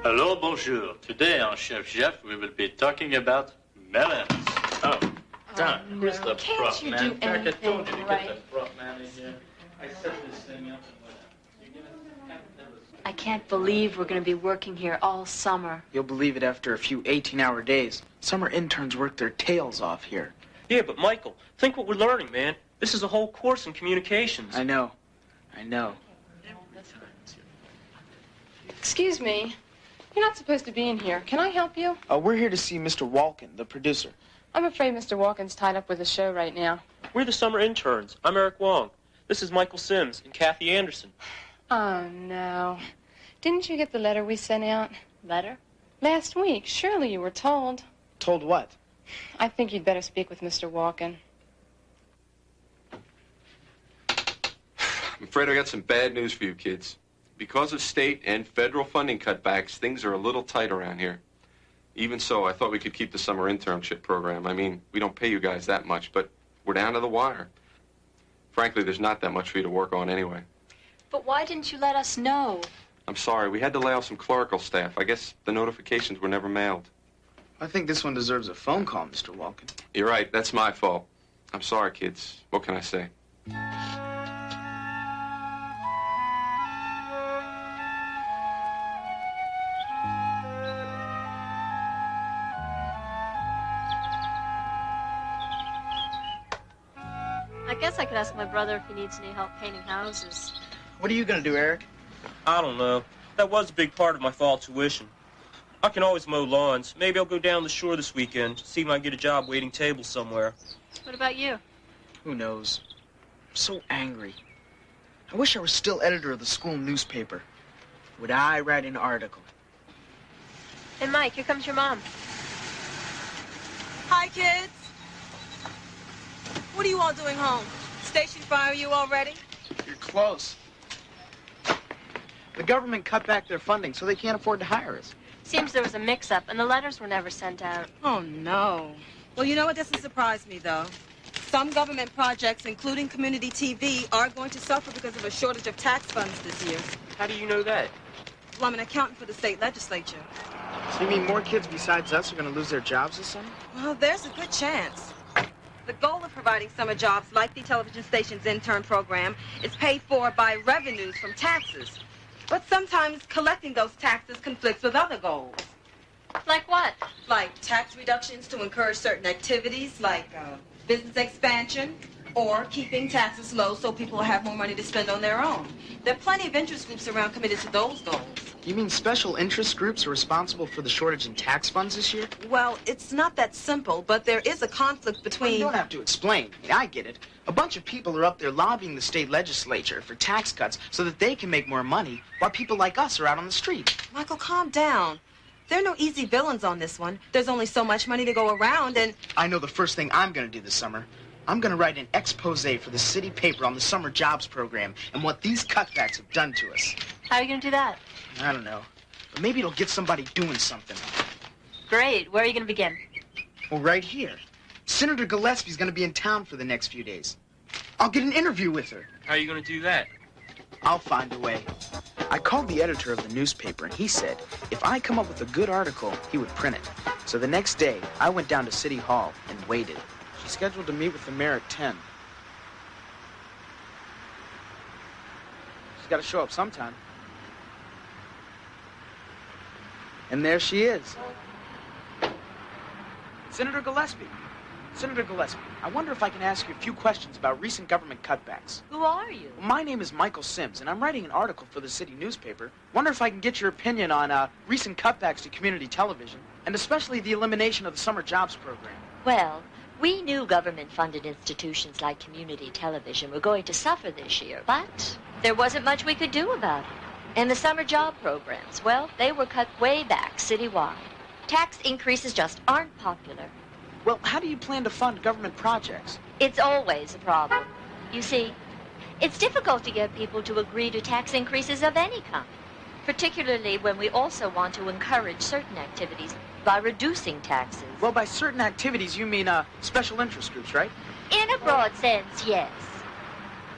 Hello, bonjour. Today on Chef Jeff, we will be talking about melons. Oh, Don, where's the prop you man? do In fact, I told you anything to right? get the prop man in here. I set this thing up and went out. You give it? I can't believe we're going to be working here all summer. You'll believe it after a few 18-hour days. Summer interns work their tails off here. Yeah, but Michael, think what we're learning, man. This is a whole course in communications. I know. Excuse me. You're not supposed to be in here. Can I help you? We're here to see Mr. Walken, the producer. I'm afraid Mr. Walken's tied up with a show right now. We're the summer interns. I'm Eric Wong. This is Michael Sims and Kathy Anderson. Oh, no. Didn't you get the letter we sent out? Letter? Last week. Surely you were told. Told what? I think you'd better speak with Mr. Walken. I'm afraid I got some bad news for you kids. Because of state and federal funding cutbacks, things are a little tight around here. Even so, I thought we could keep the summer internship program. I mean, we don't pay you guys that much, but we're down to the wire. Frankly, there's not that much for you to work on anyway. But why didn't you let us know? I'm sorry, we had to lay off some clerical staff. I guess the notifications were never mailed. I think this one deserves a phone call, Mr. Walken. You're right, that's my fault. I'm sorry, kids. What can I say? I guess I could ask my brother if he needs any help painting houses. What are you going to do, Eric? I don't know. That was a big part of my fall tuition. I can always mow lawns. Maybe I'll go down the shore this weekend, see if I can get a job waiting tables somewhere. What about you? Who knows? I'm so angry. I wish I were still editor of the school newspaper. Would I write an article? Hey, Mike, here comes your mom. Hi, kids. What are you all doing home? Station fire you already? You're close. The government cut back their funding, so they can't afford to hire us. Seems there was a mix-up, and the letters were never sent out. Oh, no. Well, you know what? Doesn't surprise me, though. Some government projects, including community TV, are going to suffer because of a shortage of tax funds this year. How do you know that? Well, I'm an accountant for the state legislature. So you mean more kids besides us are going to lose their jobs this summer? Well, there's a good chance. The goal of providing summer jobs like the television station's intern program is paid for by revenues from taxes. But sometimes collecting those taxes conflicts with other goals. Like what? Like tax reductions to encourage certain activities, like business expansion, or keeping taxes low so people will have more money to spend on their own. There are plenty of interest groups around committed to those goals. You mean special interest groups are responsible for the shortage in tax funds this year? Well, it's not that simple, but there is a conflict between... You don't have to explain. I mean, I get it. A bunch of people are up there lobbying the state legislature for tax cuts so that they can make more money while people like us are out on the street. Michael, calm down. There are no easy villains on this one. There's only so much money to go around, and... I know the first thing I'm going to do this summer. I'm going to write an expose for the city paper on the summer jobs program and what these cutbacks have done to us. How are you going to do that? I don't know. But maybe it'll get somebody doing something. Great. Where are you going to begin? Well, right here. Senator Gillespie's going to be in town for the next few days. I'll get an interview with her. How are you going to do that? I'll find a way. I called the editor of the newspaper, and he said if I come up with a good article, he would print it. So the next day, I went down to City Hall and waited. She's scheduled to meet with the mayor at 10. She's got to show up sometime. And there she is. Senator Gillespie. Senator Gillespie, I wonder if I can ask you a few questions about recent government cutbacks. Who are you? My name is Michael Sims, and I'm writing an article for the city newspaper. Wonder if I can get your opinion on recent cutbacks to community television, and especially the elimination of the summer jobs program. Well, we knew government-funded institutions like community television were going to suffer this year, but there wasn't much we could do about it. And the summer job programs, well, they were cut way back citywide. Tax increases just aren't popular. Well, how do you plan to fund government projects? It's always a problem. You see, it's difficult to get people to agree to tax increases of any kind, particularly when we also want to encourage certain activities by reducing taxes. Well, by certain activities, you mean special interest groups, right? In a broad sense, yes.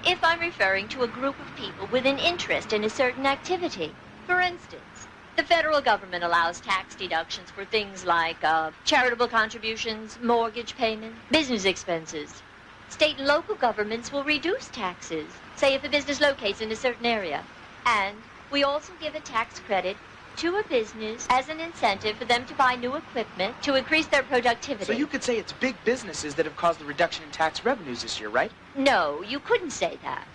If I'm referring to a group of people with an interest in a certain activity. For instance, The federal government allows tax deductions for things like charitable contributions, mortgage payment, business expenses. State and local governments will reduce taxes, say if a business locates in a certain area. And we also give a tax credit to a business as an incentive for them to buy new equipment to increase their productivity. So you could say it's big businesses that have caused the reduction in tax revenues this year, right? No, you couldn't say that.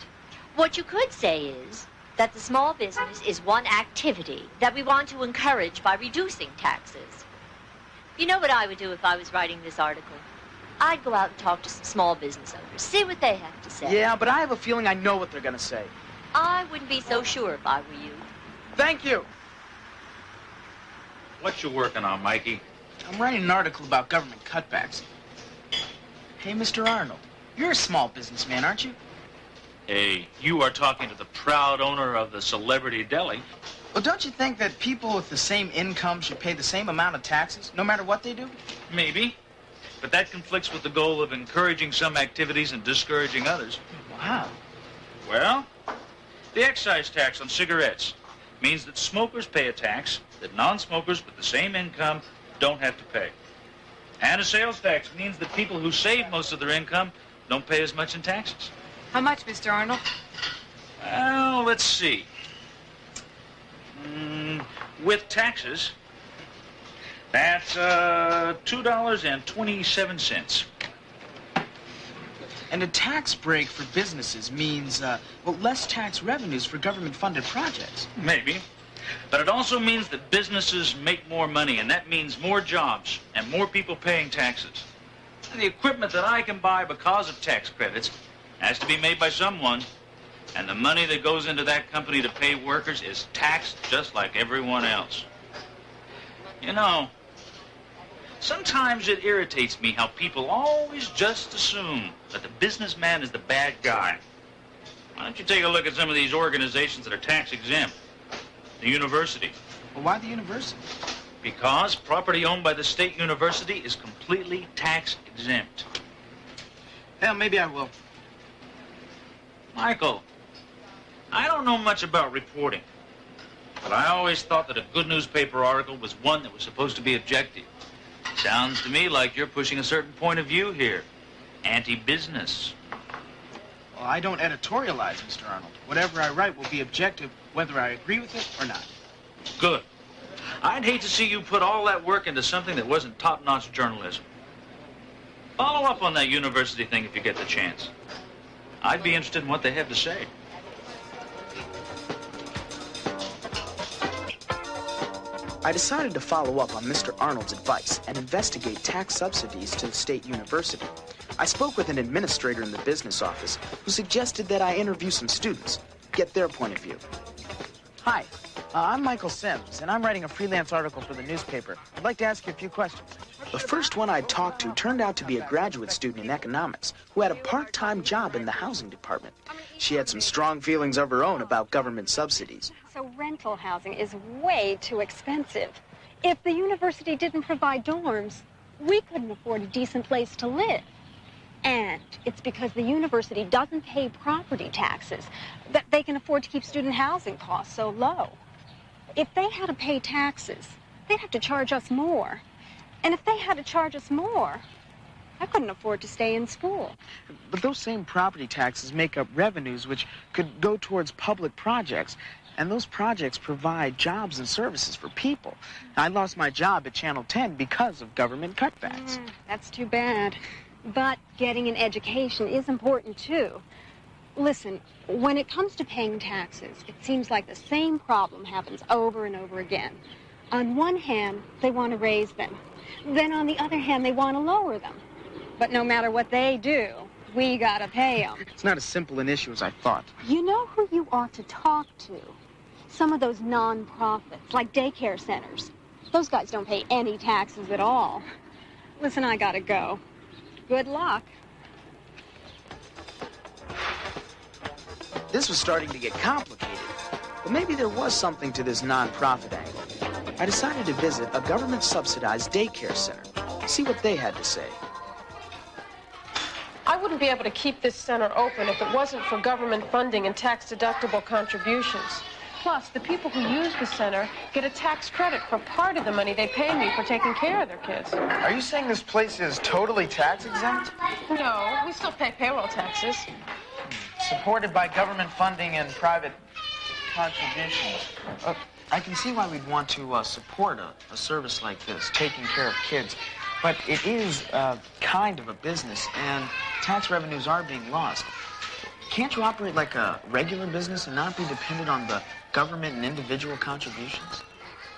What you could say is that the small business is one activity that we want to encourage by reducing taxes. You know what I would do if I was writing this article? I'd go out and talk to some small business owners, see what they have to say. Yeah, but I have a feeling I know what they're going to say. I wouldn't be so sure if I were you. Thank you. What you working on, Mikey? I'm writing an article about government cutbacks. Hey, Mr. Arnold, you're a small businessman, aren't you? Hey, you are talking to the proud owner of the Celebrity Deli. Well, don't you think that people with the same income should pay the same amount of taxes, no matter what they do? Maybe. But that conflicts with the goal of encouraging some activities and discouraging others. Wow. Well, the excise tax on cigarettes means that smokers pay a tax that non-smokers with the same income don't have to pay. And a sales tax means that people who save most of their income don't pay as much in taxes. How much, Mr. Arnold? Well, let's see. With taxes, that's $2.27. And a tax break for businesses means, less tax revenues for government-funded projects. Maybe. But it also means that businesses make more money, and that means more jobs and more people paying taxes. And the equipment that I can buy because of tax credits has to be made by someone, and the money that goes into that company to pay workers is taxed just like everyone else. You know, sometimes it irritates me how people always just assume that the businessman is the bad guy. Why don't you take a look at some of these organizations that are tax exempt? The university. Well, why the university? Because property owned by the state university is completely tax exempt. Hell, maybe I will. Michael, I don't know much about reporting, but I always thought that a good newspaper article was one that was supposed to be objective. Sounds to me like you're pushing a certain point of view here. Anti-business. Well, I don't editorialize, Mr. Arnold. Whatever I write will be objective, whether I agree with it or not. Good. I'd hate to see you put all that work into something that wasn't top-notch journalism. Follow up on that university thing if you get the chance. I'd be interested in what they have to say. I decided to follow up on Mr. Arnold's advice and investigate tax subsidies to the state university. I spoke with an administrator in the business office who suggested that I interview some students, get their point of view. Hi, I'm Michael Sims, and I'm writing a freelance article for the newspaper. I'd like to ask you a few questions. The first one I talked to turned out to be a graduate student in economics who had a part-time job in the housing department. She had some strong feelings of her own about government subsidies. So rental housing is way too expensive. If the university didn't provide dorms, we couldn't afford a decent place to live. And it's because the university doesn't pay property taxes that they can afford to keep student housing costs so low. If they had to pay taxes, they'd have to charge us more. And if they had to charge us more, I couldn't afford to stay in school. But those same property taxes make up revenues which could go towards public projects. And those projects provide jobs and services for people. I lost my job at Channel 10 because of government cutbacks. That's too bad. But getting an education is important, too. Listen, when it comes to paying taxes, it seems like the same problem happens over and over again. On one hand, they want to raise them. Then on the other hand, they want to lower them. But no matter what they do, we gotta pay them. It's not as simple an issue as I thought. You know who you ought to talk to? Some of those non-profits, like daycare centers. Those guys don't pay any taxes at all. Listen, I gotta go. Good luck. This was starting to get complicated, but maybe there was something to this non-profit angle. I decided to visit a government-subsidized daycare center, see what they had to say. I wouldn't be able to keep this center open if it wasn't for government funding and tax-deductible contributions. Plus, the people who use the center get a tax credit for part of the money they pay me for taking care of their kids. Are you saying this place is totally tax exempt? No, we still pay payroll taxes. Supported by government funding and private contributions. I can see why we'd want to support a service like this, taking care of kids. But it is kind of a business, and tax revenues are being lost. Can't you operate like a regular business and not be dependent on the government and individual contributions?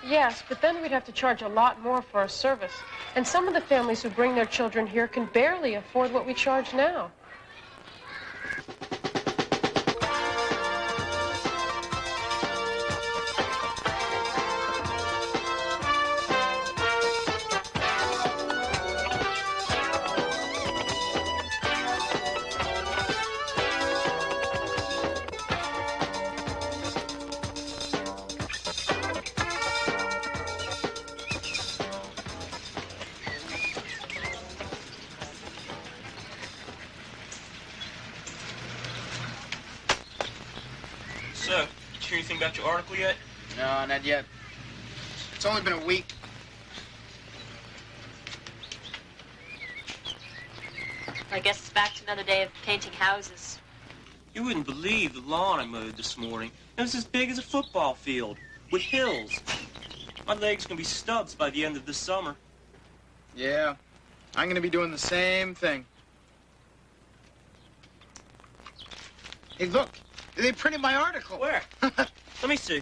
Yes, but then we'd have to charge a lot more for our service. And some of the families who bring their children here can barely afford what we charge now. So, did you hear anything about your article yet? No, not yet. It's only been a week. I guess it's back to another day of painting houses. You wouldn't believe the lawn I mowed this morning. It was as big as a football field, with hills. My legs can be stubs by the end of this summer. Yeah, I'm gonna be doing the same thing. Hey, look, they printed my article. Where? Let me see.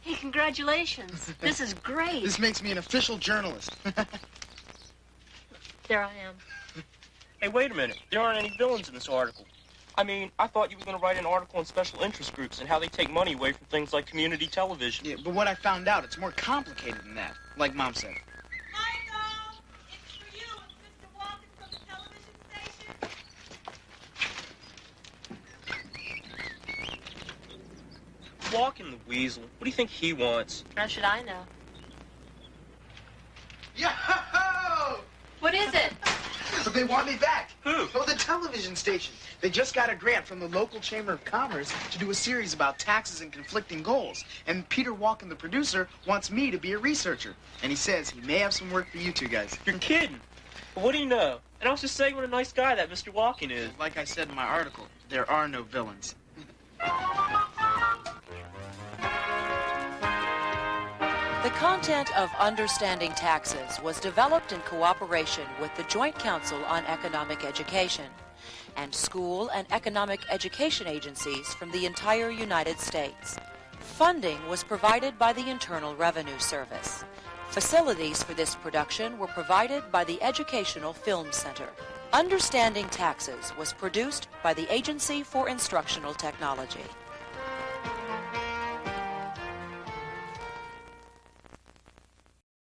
Hey, congratulations. This is great. This makes me an official journalist. There I am. Hey, wait a minute. There aren't any villains in this article. I mean, I thought you were going to write an article on special interest groups and how they take money away from things like community television. Yeah, but what I found out, it's more complicated than that, like Mom said. Michael, it's for you. It's Mr. Walken from the television station. Walking the weasel. What do you think he wants? How should I know? Yo! What is it? They want me back. Who? Oh, the television station. They just got a grant from the local Chamber of Commerce to do a series about taxes and conflicting goals. And Peter Walken, the producer, wants me to be a researcher. And he says he may have some work for you two guys. You're kidding. Well, what do you know? And I was just saying what a nice guy that Mr. Walken is. Like I said in my article, there are no villains. The content of Understanding Taxes was developed in cooperation with the Joint Council on Economic Education and school and economic education agencies from the entire United States. Funding was provided by the Internal Revenue Service. Facilities for this production were provided by the Educational Film Center. Understanding Taxes was produced by the Agency for Instructional Technology.